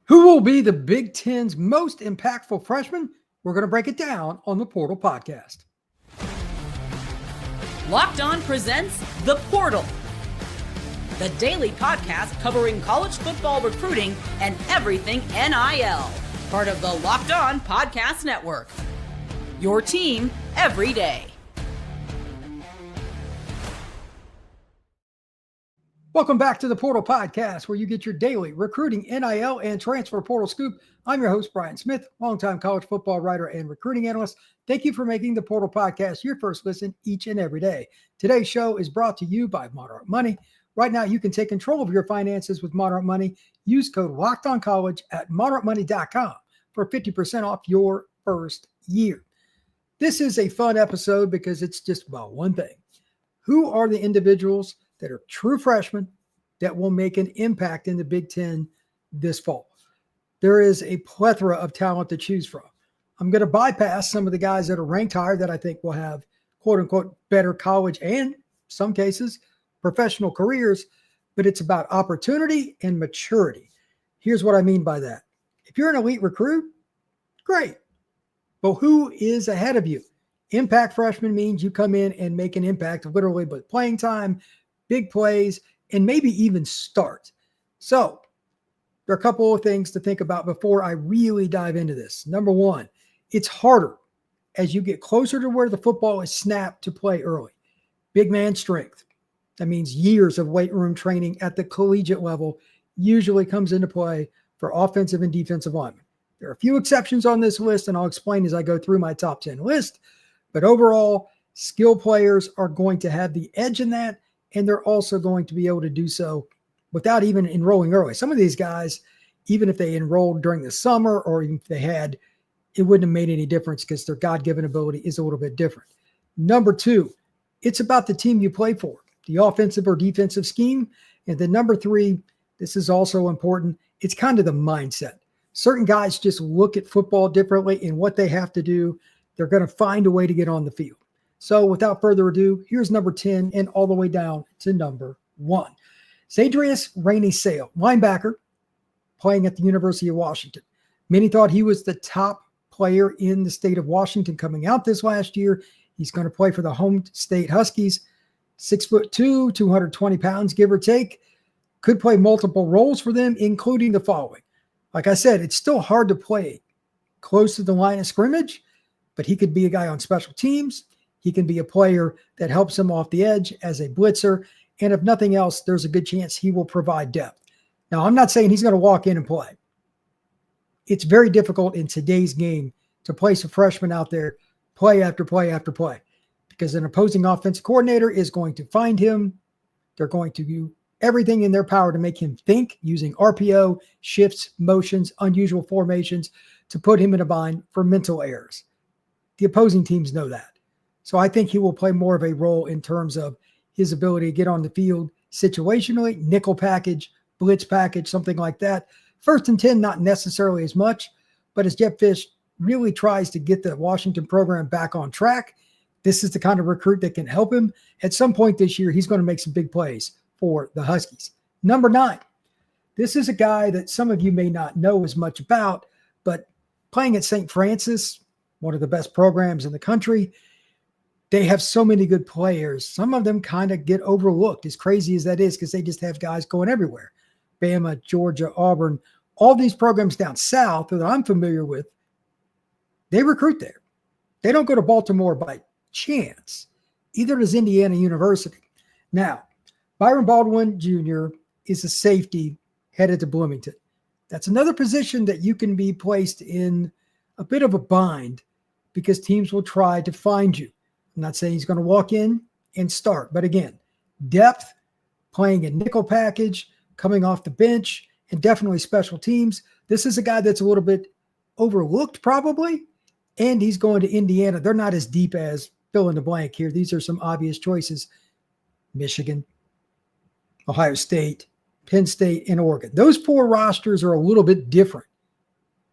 Who will be the Big Ten's most impactful freshman? We're going to break it down on the Portal Podcast. Locked On presents The Portal, the daily podcast covering college football recruiting and everything NIL. Part of the Locked On Podcast Network. Your team every day. Welcome back to the Portal Podcast, where you get your daily recruiting, NIL, and transfer portal scoop. I'm your host, Brian Smith, longtime college football writer and recruiting analyst. Thank you for making the Portal Podcast your first listen each and every day. Today's show is brought to you by Monarch Money. Right now, you can take control of your finances with Monarch Money. Use code LOCKEDONCollege at monarchmoney.com for 50% off your first year. This is a fun episode because it's just about one thing. Who are the individuals that are true freshmen that will make an impact in the Big Ten this fall? There is a plethora of talent to choose from. I'm going to bypass some of the guys that are ranked higher that I think will have quote unquote better college and some cases professional careers, but it's about opportunity and maturity. Here's what I mean by that. If you're an elite recruit, great. But who is ahead of you? Impact freshman means you come in and make an impact literally with playing time, big plays, and maybe even start. So there are a couple of things to think about before I really dive into this. Number one, it's harder as you get closer to where the football is snapped to play early. Big man strength. That means years of weight room training at the collegiate level usually comes into play for offensive and defensive linemen. There are a few exceptions on this list, and I'll explain as I go through my top 10 list. But overall, skill players are going to have the edge in that, and they're also going to be able to do so without even enrolling early. Some of these guys, even if they enrolled during the summer or even if they had, it wouldn't have made any difference because their God-given ability is a little bit different. Number two, it's about the team you play for, the offensive or defensive scheme. And then number three, this is also important, it's kind of the mindset. Certain guys just look at football differently and what they have to do. They're going to find a way to get on the field. So without further ado, here's number 10 and all the way down to number 1. Zadrius Rainey-Sale, linebacker, playing at the University of Washington. Many thought he was the top player in the state of Washington coming out this last year. He's going to play for the home state Huskies. 6'2", 220 pounds, give or take. Could play multiple roles for them, including the following. Like I said, it's still hard to play close to the line of scrimmage, but he could be a guy on special teams. He can be a player that helps him off the edge as a blitzer. And if nothing else, there's a good chance he will provide depth. Now, I'm not saying he's going to walk in and play. It's very difficult in today's game to place a freshman out there play after play after play because an opposing offensive coordinator is going to find him. They're going to do everything in their power to make him think using RPO, shifts, motions, unusual formations to put him in a bind for mental errors. The opposing teams know that. So I think he will play more of a role in terms of his ability to get on the field situationally, nickel package, blitz package, something like that. 1st and 10, not necessarily as much, but as Jeff Fish really tries to get the Washington program back on track, this is the kind of recruit that can help him. At some point this year, he's going to make some big plays for the Huskies. Number 9, this is a guy that some of you may not know as much about, but playing at St. Francis, one of the best programs in the country, they have so many good players. Some of them kind of get overlooked, as crazy as that is, because they just have guys going everywhere. Bama, Georgia, Auburn, all these programs down south that I'm familiar with, they recruit there. They don't go to Baltimore by chance. Either does Indiana University. Now, Byron Baldwin Jr. is a safety headed to Bloomington. That's another position that you can be placed in a bit of a bind because teams will try to find you. I'm not saying he's going to walk in and start, but again, depth, playing a nickel package, coming off the bench, and definitely special teams. This is a guy that's a little bit overlooked probably, and he's going to Indiana. They're not as deep as fill in the blank here. These are some obvious choices. Michigan, Ohio State, Penn State, and Oregon. Those 4 rosters are a little bit different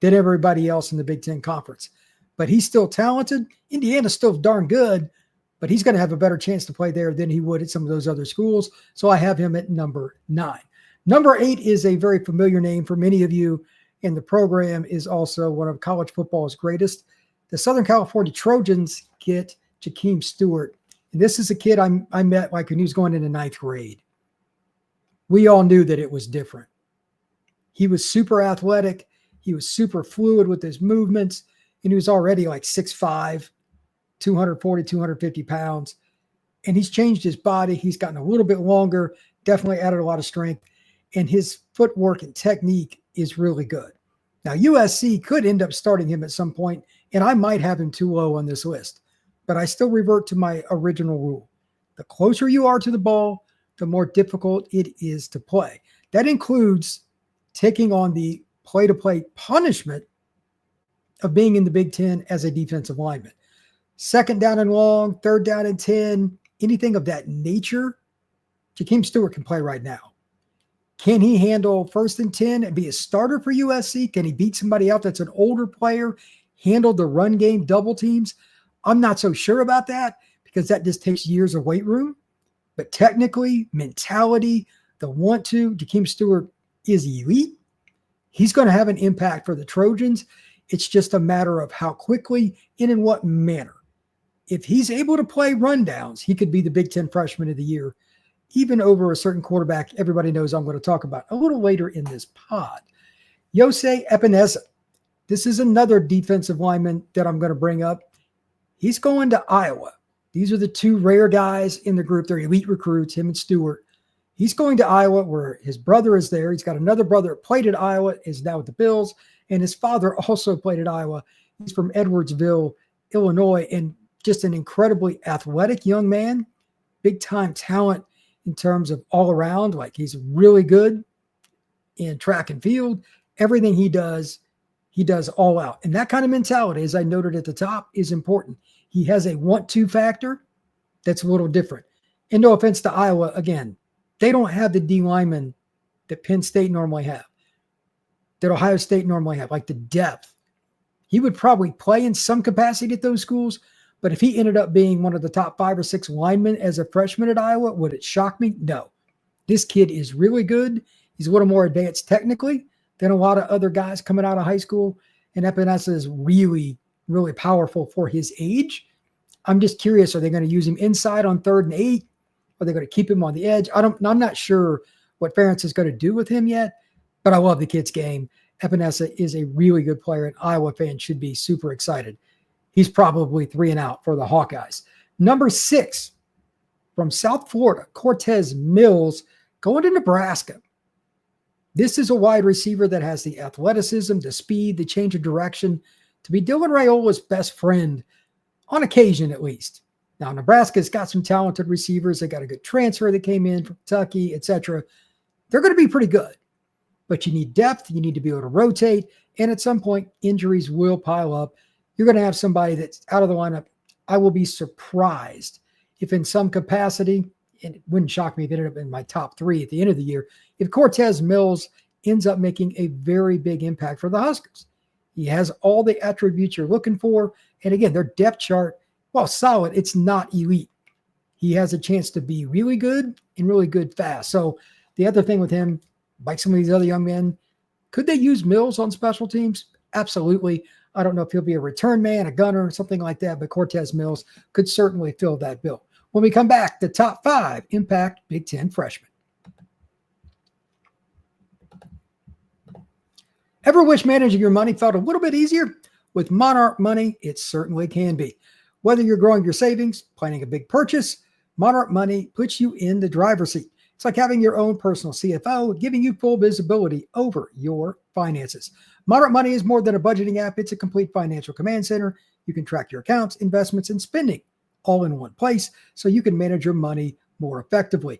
than everybody else in the Big Ten Conference. But he's still talented. Indiana's still darn good, but he's going to have a better chance to play there than he would at some of those other schools. So I have him at number 9. Number 8 is a very familiar name for many of you. and the program is also one of college football's greatest. The Southern California Trojans get Jakeem Stewart. And this is a kid I met like when he was going into 9th grade. We all knew that it was different. He was super athletic. He was super fluid with his movements. And he was already like 6'5", 240, 250 pounds. And he's changed his body. He's gotten a little bit longer, definitely added a lot of strength. And his footwork and technique is really good. Now, USC could end up starting him at some point, and I might have him too low on this list. But I still revert to my original rule. The closer you are to the ball, the more difficult it is to play. That includes taking on the play-to-play punishment of being in the Big Ten as a defensive lineman. 2nd down and long, 3rd down and 10, anything of that nature, Jakeem Stewart can play right now. Can he handle 1st and 10 and be a starter for USC? Can he beat somebody out that's an older player, handle the run game, double teams? I'm not so sure about that because that just takes years of weight room. But technically, mentality, the want to, Jakeem Stewart is elite. He's going to have an impact for the Trojans. It's just a matter of how quickly and in what manner. If he's able to play rundowns, he could be the Big Ten Freshman of the Year, even over a certain quarterback everybody knows I'm going to talk about a little later in this pod. Yosei Epineza. This is another defensive lineman that I'm going to bring up. He's going to Iowa. These are the two rare guys in the group. They're elite recruits, him and Stewart. He's going to Iowa where his brother is there. He's got another brother that played at Iowa, is now with the Bills, and his father also played at Iowa. He's from Edwardsville, Illinois, and just an incredibly athletic young man, big-time talent in terms of all around. Like, he's really good in track and field. Everything he does all out. And that kind of mentality, as I noted at the top, is important. He has a want-to factor that's a little different. And no offense to Iowa, again, they don't have the D linemen that Penn State normally have, that Ohio State normally have, like the depth. He would probably play in some capacity at those schools, but if he ended up being one of the top 5 or 6 linemen as a freshman at Iowa, would it shock me? No. This kid is really good. He's a little more advanced technically than a lot of other guys coming out of high school. And Epinesa is really, really powerful for his age. I'm just curious, are they going to use him inside on 3rd and 8? Are they going to keep him on the edge? I'm not sure what Ferentz is going to do with him yet, but I love the kid's game. Epinesa is a really good player, and Iowa fans should be super excited. He's probably 3 and out for the Hawkeyes. Number 6, from South Florida, Cortez Mills, going to Nebraska. This is a wide receiver that has the athleticism, the speed, the change of direction to be Dylan Raiola's best friend, on occasion at least. Now, Nebraska's got some talented receivers. They got a good transfer that came in from Kentucky, etc. They're going to be pretty good. But you need depth. You need to be able to rotate. And at some point, injuries will pile up. You're going to have somebody that's out of the lineup. I will be surprised if in some capacity, and it wouldn't shock me if it ended up in my top 3 at the end of the year, if Cortez Mills ends up making a very big impact for the Huskers. He has all the attributes you're looking for. And again, their depth chart, while solid, it's not elite. He has a chance to be really good and really good fast. So the other thing with him, like some of these other young men, could they use Mills on special teams? Absolutely. I don't know if he'll be a return man, a gunner, or something like that, but Cortez Mills could certainly fill that bill. When we come back, the top 5 impact Big Ten freshmen. Ever wish managing your money felt a little bit easier? With Monarch Money, it certainly can be. Whether you're growing your savings, planning a big purchase, Monarch Money puts you in the driver's seat. It's like having your own personal CFO, giving you full visibility over your finances. Monarch Money is more than a budgeting app. It's a complete financial command center. You can track your accounts, investments, and spending all in one place so you can manage your money more effectively.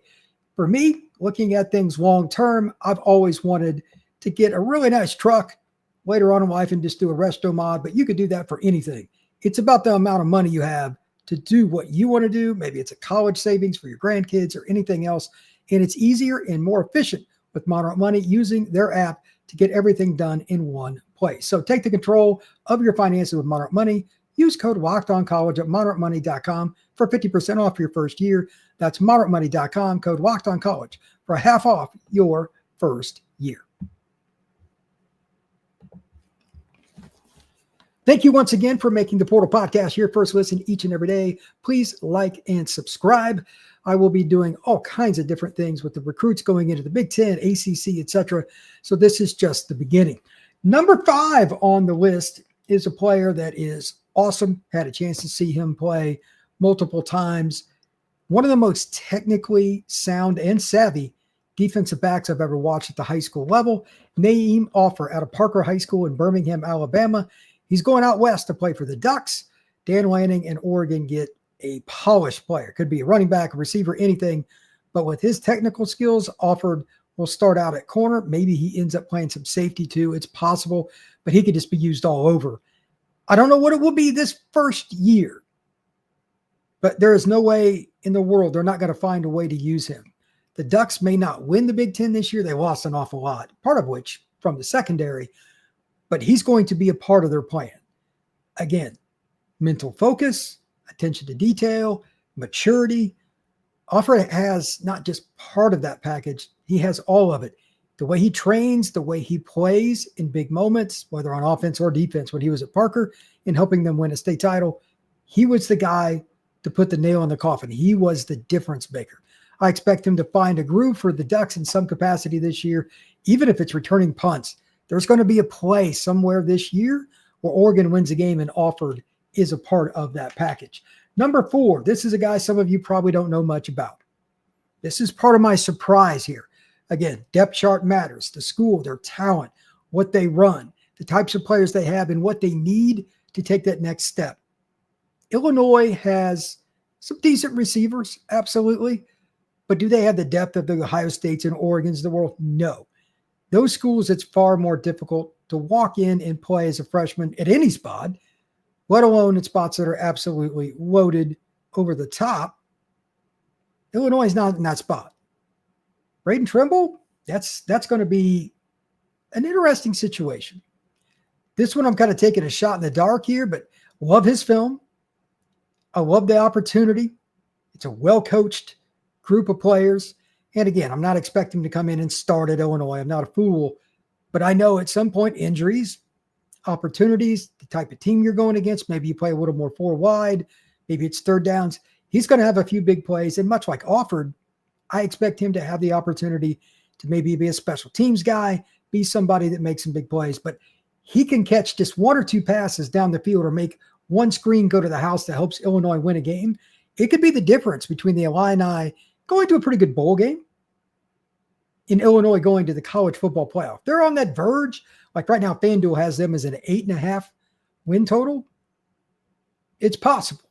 For me, looking at things long term, I've always wanted to get a really nice truck later on in life and just do a resto mod, but you could do that for anything. It's about the amount of money you have to do what you want to do. Maybe it's a college savings for your grandkids or anything else. And it's easier and more efficient with Monarch Money using their app to get everything done in one place. So take the control of your finances with Monarch Money. Use code LOCKEDONCollege at monarchmoney.com for 50% off your first year. That's monarchmoney.com, code LOCKEDONCollege for half off your first year. Thank you once again for making the Portal Podcast your first listen each and every day. Please like and subscribe. I will be doing all kinds of different things with the recruits going into the Big Ten, ACC, etc. So this is just the beginning. Number 5 on the list is a player that is awesome. Had a chance to see him play multiple times. One of the most technically sound and savvy defensive backs I've ever watched at the high school level. Naeem Offer out of Parker High School in Birmingham, Alabama. He's going out west to play for the Ducks. Dan Lanning and Oregon get a polished player. Could be a running back, a receiver, anything. But with his technical skills, Offered will start out at corner. Maybe he ends up playing some safety too. It's possible, but he could just be used all over. I don't know what it will be this first year, but there is no way in the world they're not going to find a way to use him. The Ducks may not win the Big Ten this year. They lost an awful lot, part of which from the secondary, but he's going to be a part of their plan. Again, mental focus, attention to detail, maturity. Offer has not just part of that package, he has all of it. The way he trains, the way he plays in big moments, whether on offense or defense, when he was at Parker and helping them win a state title, he was the guy to put the nail in the coffin. He was the difference maker. I expect him to find a groove for the Ducks in some capacity this year, even if it's returning punts. There's going to be a play somewhere this year where Oregon wins a game and Offered is a part of that package. Number 4, this is a guy some of you probably don't know much about. This is part of my surprise here. Again, depth chart matters. The school, their talent, what they run, the types of players they have, and what they need to take that next step. Illinois has some decent receivers, absolutely. But do they have the depth of the Ohio States and Oregons of the world? No. Those schools, it's far more difficult to walk in and play as a freshman at any spot, let alone at spots that are absolutely loaded over the top. Illinois is not in that spot. Braden Trimble, that's going to be an interesting situation. This one I'm kind of taking a shot in the dark here, but love his film. I love the opportunity. It's a well-coached group of players. And again, I'm not expecting to come in and start at Illinois. I'm not a fool, but I know at some point injuries, opportunities, the type of team you're going against, maybe you play a little more 4 wide, maybe it's third downs. He's going to have a few big plays, and much like Offered, I expect him to have the opportunity to maybe be a special teams guy, be somebody that makes some big plays, but he can catch just 1 or 2 passes down the field or make one screen go to the house that helps Illinois win a game. It could be the difference between the Illini going to a pretty good bowl game in Illinois going to the college football playoff. They're on that verge. Like right now, FanDuel has them as an 8.5 win total. It's possible.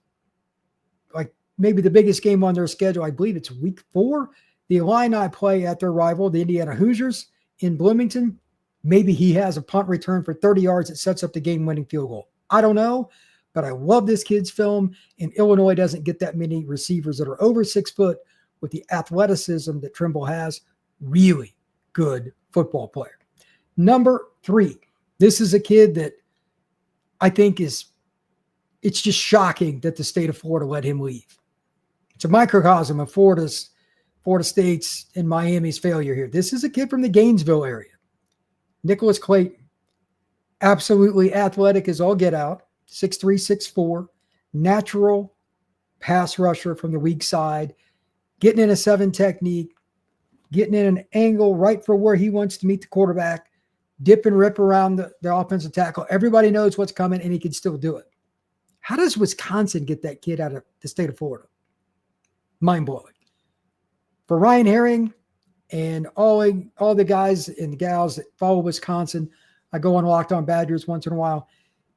Like maybe the biggest game on their schedule, I believe it's week 4. The Illini play at their rival, the Indiana Hoosiers in Bloomington. Maybe he has a punt return for 30 yards that sets up the game-winning field goal. I don't know, but I love this kid's film, and Illinois doesn't get that many receivers that are over 6 foot with the athleticism that Trimble has. Really good football player. Number 3, this is a kid that I think it's just shocking that the state of Florida let him leave. It's a microcosm of Florida State's and Miami's failure here. This is a kid from the Gainesville area. Nicholas Clayton, absolutely athletic as all get out, 6'3", 6'4", natural pass rusher from the weak side, getting in a 7 technique, getting in an angle right for where he wants to meet the quarterback, dip and rip around the offensive tackle. Everybody knows what's coming, and he can still do it. How does Wisconsin get that kid out of the state of Florida? Mind-blowing. For Ryan Herring and all the guys and the gals that follow Wisconsin, I go on Locked On Badgers once in a while.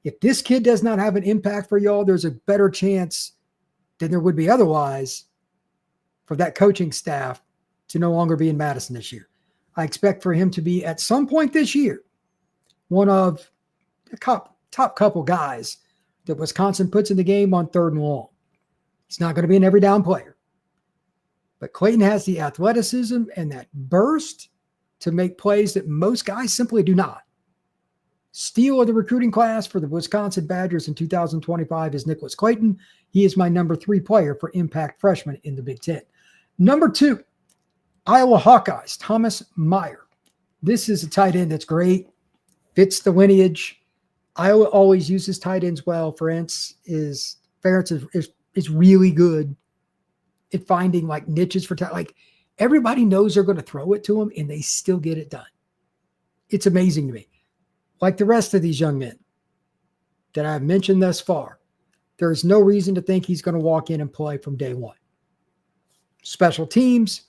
If this kid does not have an impact for y'all, there's a better chance than there would be otherwise for that coaching staff to no longer be in Madison this year. I expect for him to be at some point this year one of the top couple guys that Wisconsin puts in the game on 3rd and long. He's not going to be an every down player. But Clayton has the athleticism and that burst to make plays that most guys simply do not. Steal of the recruiting class for the Wisconsin Badgers in 2025 is Nicholas Clayton. He is my number 3 player for impact freshman in the Big Ten. Number 2, Iowa Hawkeyes, Thomas Meyer. This is a tight end that's great, fits the lineage. Iowa always uses tight ends well. Ferentz is really good at finding like niches for like everybody knows they're going to throw it to him and they still get it done. It's amazing to me. Like the rest of these young men that I've mentioned thus far, there's no reason to think he's going to walk in and play from day one. Special teams,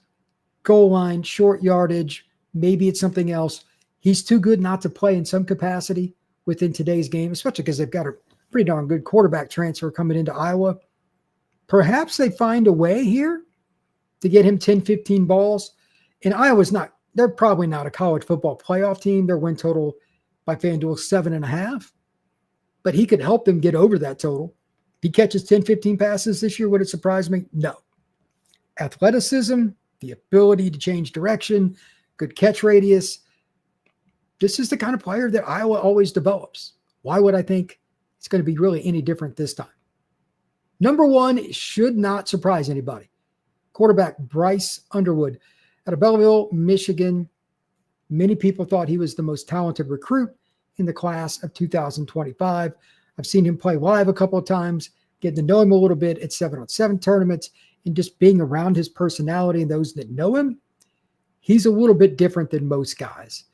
goal line, short yardage, maybe it's something else. He's too good not to play in some capacity within today's game, especially because they've got a pretty darn good quarterback transfer coming into Iowa. Perhaps they find a way here to get him 10, 15 balls. And they're probably not a college football playoff team. Their win total by FanDuel 7.5. But he could help them get over that total. If he catches 10, 15 passes this year, would it surprise me? No. Athleticism, the ability to change direction, good catch radius. This is the kind of player that Iowa always develops. Why would I think it's going to be really any different this time? Number one should not surprise anybody. Quarterback Bryce Underwood out of Belleville, Michigan. Many people thought he was the most talented recruit in the class of 2025. I've seen him play live a couple of times, getting to know him a little bit at 7-on-7 tournaments, and just being around his personality and those that know him. He's a little bit different than most guys.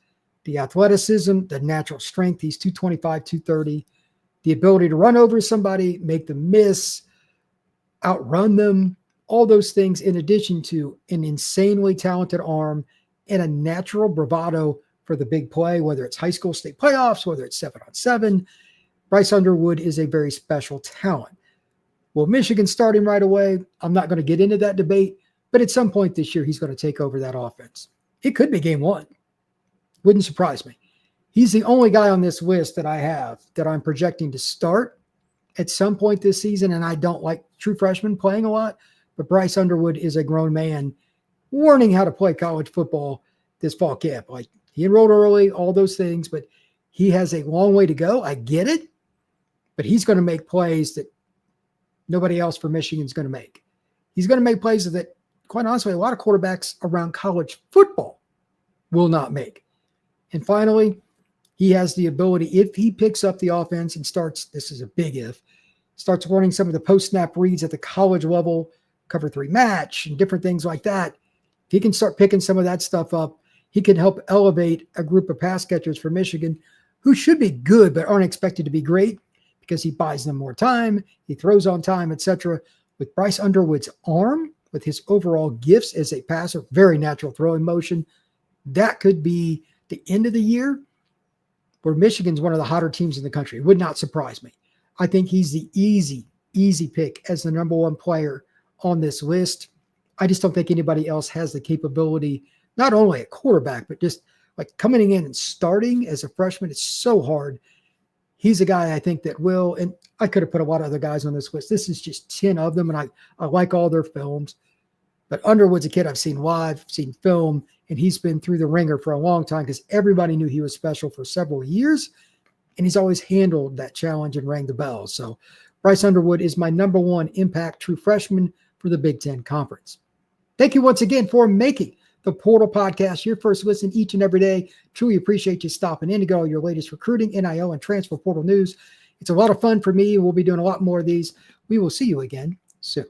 The athleticism, the natural strength, he's 225, 230. The ability to run over somebody, make them miss, outrun them, all those things in addition to an insanely talented arm and a natural bravado for the big play, whether it's high school state playoffs, whether it's 7-on-7. Bryce Underwood is a very special talent. Will Michigan start him right away? I'm not going to get into that debate, but at some point this year, he's going to take over that offense. It could be game one. Wouldn't surprise me. He's the only guy on this list that I have that I'm projecting to start at some point this season, and I don't like true freshmen playing a lot, but Bryce Underwood is a grown man learning how to play college football this fall camp. Like, he enrolled early, all those things, but he has a long way to go. I get it, but he's going to make plays that nobody else for Michigan is going to make. He's going to make plays that, quite honestly, a lot of quarterbacks around college football will not make. And finally, he has the ability, if he picks up the offense and starts, this is a big if, starts learning some of the post-snap reads at the college level, cover 3 match and different things like that. If he can start picking some of that stuff up, he can help elevate a group of pass catchers for Michigan who should be good but aren't expected to be great because he buys them more time, he throws on time, etc. With Bryce Underwood's arm, with his overall gifts as a passer, very natural throwing motion, that could be the end of the year where Michigan's one of the hotter teams in the country. It would not surprise me. I think he's the easy pick as the number one player on this list. I just don't think anybody else has the capability, not only at quarterback, but just like coming in and starting as a freshman. It's so hard. He's a guy I think that will, and I could have put a lot of other guys on this list. This is just 10 of them, and I like all their films. But Underwood's a kid I've seen live, seen film, and he's been through the ringer for a long time because everybody knew he was special for several years, and he's always handled that challenge and rang the bell. So Bryce Underwood is my number one impact true freshman for the Big Ten Conference. Thank you once again for making the Portal Podcast your first listen each and every day. Truly appreciate you stopping in to get all your latest recruiting, NIL, and transfer portal news. It's a lot of fun for me. We'll be doing a lot more of these. We will see you again soon.